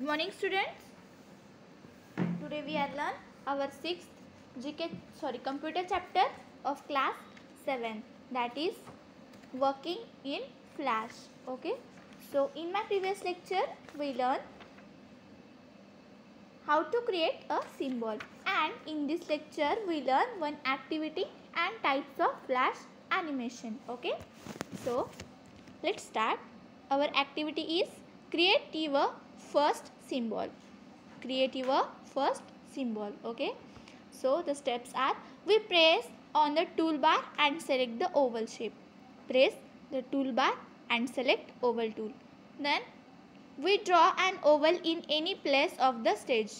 Good morning, students. Today we are learn our computer chapter of class 7, that is working in Flash. Okay. So in my previous lecture we learned how to create a symbol, and in this lecture we learn one activity and types of Flash animation. Okay. So let's start. Our activity is create your first symbol. Create your first symbol. Okay. So the steps are: we press on the toolbar and select the oval shape. Press the toolbar and select oval tool. Then we draw an oval in any place of the stage.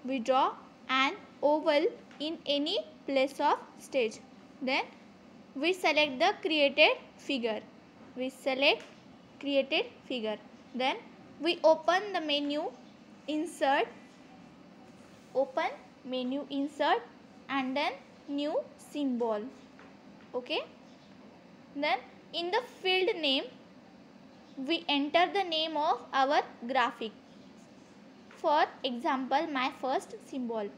We draw an oval in any place of stage. Then we select the created figure. We select created figure. Then we open the menu, insert, open menu, insert, and then new symbol. Okay. Then in the field name we enter the name of our graphic. For example, my first symbol.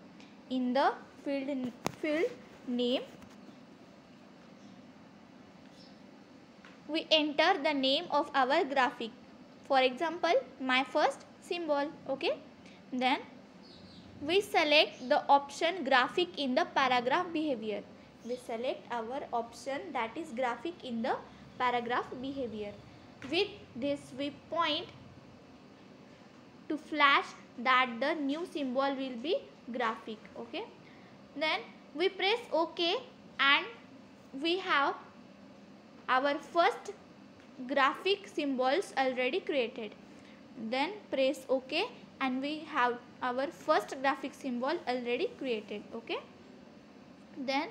In the field name we enter the name of our graphic. For example, my first symbol. Okay. Then we select the option graphic in the paragraph behavior. We select our option, that is graphic in the paragraph behavior. With this we point to Flash that the new symbol will be graphic. Okay. Then we press OK and we have our first graphic symbols already created. Then press OK and we have our first graphic symbol already created. Okay. Then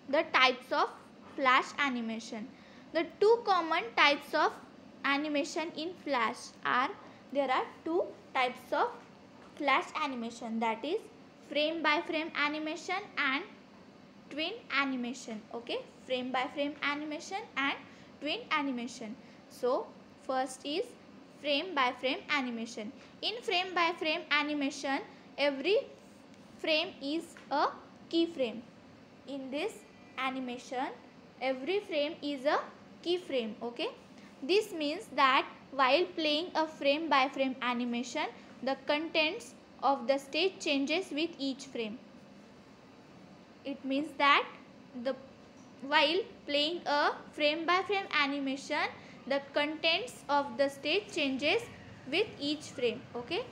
the types of Flash animation. The two common types of animation in Flash are, there are two types of Flash animation, that is frame by frame animation and twin animation. Okay. Frame by frame animation and twin animation. So first is frame by frame animation. In frame by frame animation, every frame is a keyframe. In this animation, every frame is a keyframe. Okay. This means that while playing a frame by frame animation, the contents of the stage changes with each frame. It means that while playing a frame by frame animation, the contents of the stage changes with each frame. Okay.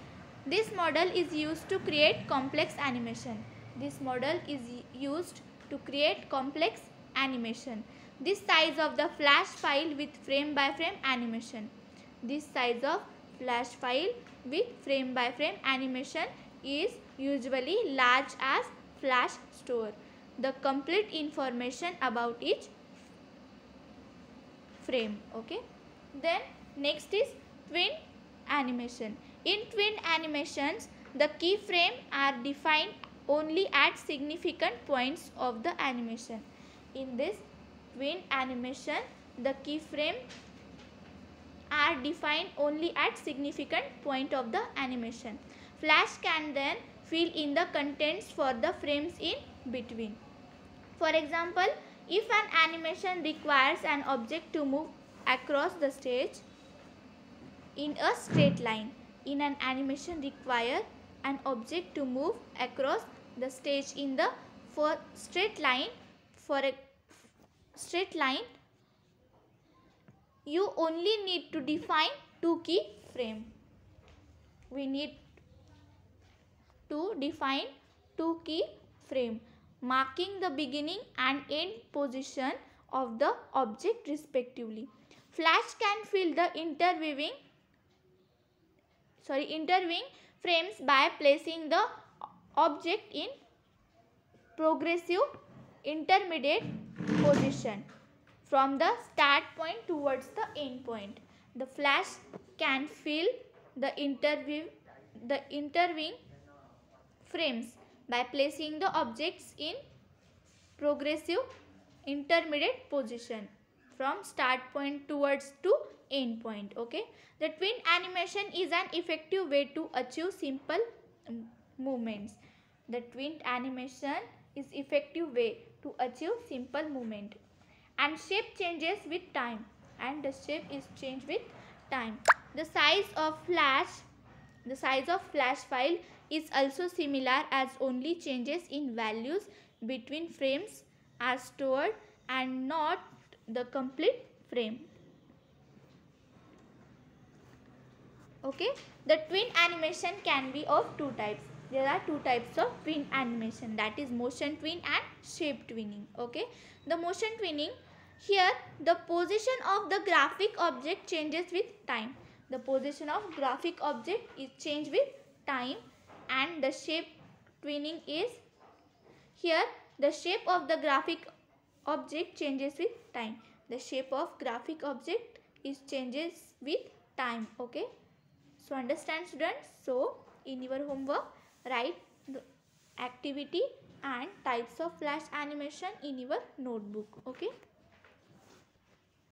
This model is used to create complex animation. This model is used to create complex animation. This size of the Flash file with frame by frame animation. This size of Flash file with frame by frame animation is usually large as Flash store the complete information about each frame. Okay. Then next is twin animation. In twin animations, the keyframe are defined only at significant points of the animation. In this twin animation, the keyframe are defined only at significant point of the animation. Flash can then fill in the contents for the frames in between. For example, if an animation requires an object to move across the stage in a straight line, in an animation require an object to move across the stage in the straight line, for a straight line, you only need to define two keyframe. We need to define two keyframe marking the beginning and end position of the object respectively. Flash can fill the intervening frames by placing the object in progressive intermediate position from the start point towards the end point. The Flash can fill the intervening frames by placing the objects in progressive intermediate position from start point towards to endpoint. Okay, the twin animation is an effective way to achieve simple movements. The twin animation is effective way to achieve simple movement, and shape changes with time, and the shape is changed with time. The size of flash file is also similar, as only changes in values between frames are stored and not the complete frame. Okay, the twin animation can be of two types. There are two types of twin animation, that is motion twin and shape twinning. Okay, the motion twinning, here the position of the graphic object changes with time. The position of graphic object is changed with time, and the shape twinning is, here the shape of the graphic object changes with time. The shape of graphic object is changes with time. Okay, so understand students. So in your homework, write the activity and types of flash animation in your notebook. Okay.